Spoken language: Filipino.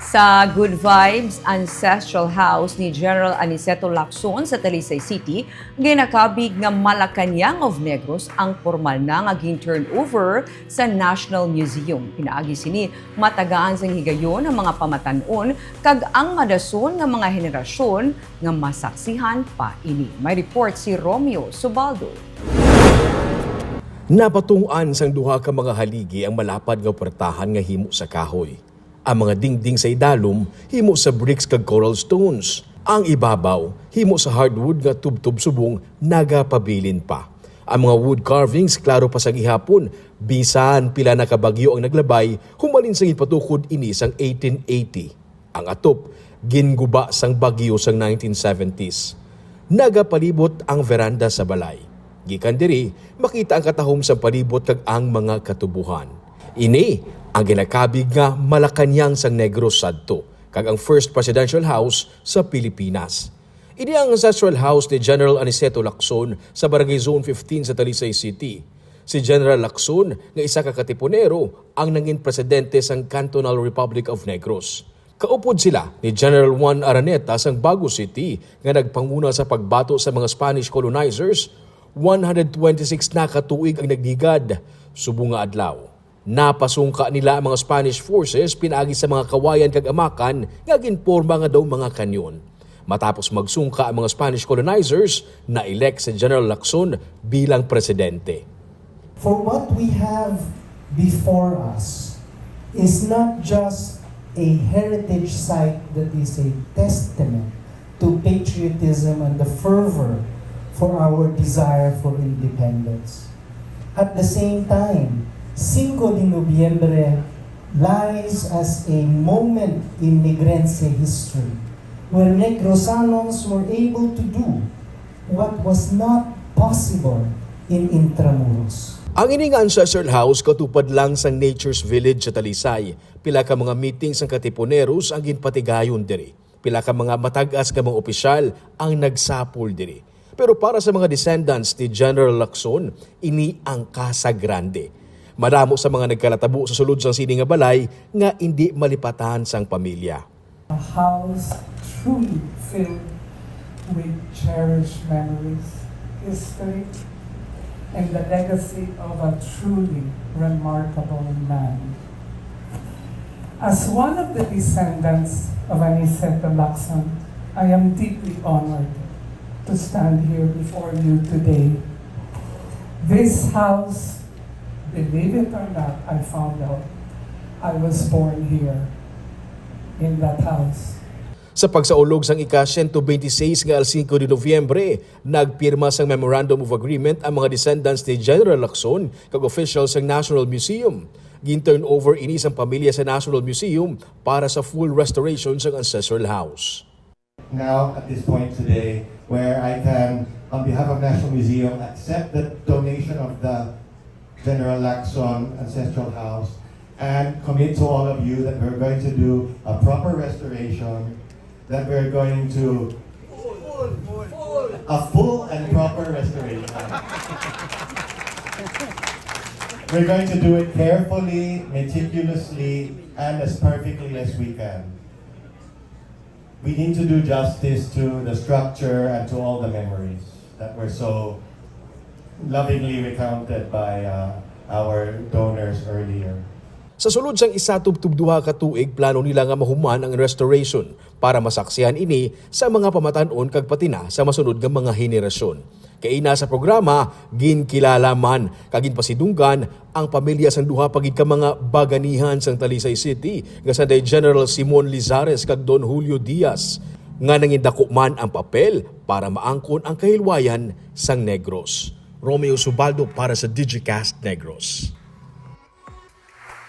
Sa Good Vibes Ancestral House ni General Aniceto Lacson sa Talisay City, ginakabig nga Malacañang of Negros ang formal na ngaging turnover sa National Museum. Pinaagi sini matagaan sang higayon ng mga pamatanon kag ang madason nga mga henerasyon nga masaksihan pa ini. May report si Romeo Subaldo. Napatungan sang duha ka mga haligi ang malapad nga puwertahan nga himo sa kahoy. Ang mga dingding sa idalom himo sa bricks kag coral stones. Ang ibabaw himo sa hardwood nga tubtub subong nagapabilin pa. Ang mga wood carvings klaro pa sa gihapon, bisan pila na kabagyo ang naglabay, humalin sang ipatukod ini sang 1880. Ang atop ginguba sang bagyo sang 1970s. Nagapalibot ang veranda sa balay. Gikan diri makita ang katahom sa palibot kag ang mga katubuhan. Ini ang ginakabig nga Malacañang sang Negros sadto kag ang first presidential house sa Pilipinas. Ini ang ancestral house ni General Aniceto Lacson sa Barangay Zone 15 sa Talisay City. Si General Lacson nga isa ka katipunero ang nangin presidente sang Cantonal Republic of Negros. Kaupod sila ni General Juan Araneta sang Bago City nga nagpanguna sa pagbato sa mga Spanish colonizers. 126 na katuig ang nagdigad, subong nga adlaw. Napasungka nila ang mga Spanish forces pinaagi sa mga kawayan kag amakan nga ginporma nga daw mga kanyon. Matapos magsungka ang mga Spanish colonizers, na-elect si General Lacson bilang presidente. For what we have before us is not just a heritage site that is a testament to patriotism and the fervor for our desire for independence. At the same time, 5 de Nobyembre lies as a moment in Negrense history where Negrosanos were able to do what was not possible in Intramuros. Ang ining ancestral house katupad lang sang Nature's Village sa Talisay. Pila ka mga meetings ang katipuneros ang ginpatigayon diri. Pila ka mga matag-as ka mga opisyal ang nagsapol diri. Pero para sa mga descendants ni General Lacson, ini ang Casa Grande. Madamo sa mga nagkalatabo sa sulod sang sini nga balay nga hindi malipatan sang pamilya. A house truly filled with cherished memories, history, and the legacy of a truly remarkable man. As one of the descendants of Aniceto Lacson, I am deeply honored to stand here before you today. This house, believe it or not, I found out I was born here in that house. Sa pagsaulog sang ika-126 nga 5 de Nobyembre, nagpirma sang Memorandum of Agreement ang mga descendants ni General Lacson kag officials sang National Museum. Gin-turn over ini sang pamilya sa National Museum para sa full restoration sang ancestral house. Now, at this point today, where I can, on behalf of National Museum, accept the donation of the General Lacson Ancestral House and commit to all of you that we're going to do a proper restoration, that we're going to a full and proper restoration. We're going to do it carefully, meticulously, and as perfectly as we can. We need to do justice to the structure and to all the memories that were so lovingly recounted by our donors earlier. Sa sulod sang isa tubtub duha ka tuig, plano nila nga mahuman ang restoration para masaksihan ini sa mga pamatanon kag patina sa masunod nga mga henerasyon. Kaina sa programa, ginkilala man kag ginpasidunggan ang pamilya sang duha pagid ka mga baganihan sang Talisay City nga sanday General Simon Lizares kag Don Julio Diaz nga nangindako man ang papel para maangkon ang kahilwayan sang Negros. Romeo Subaldo para sa Digicast Negros.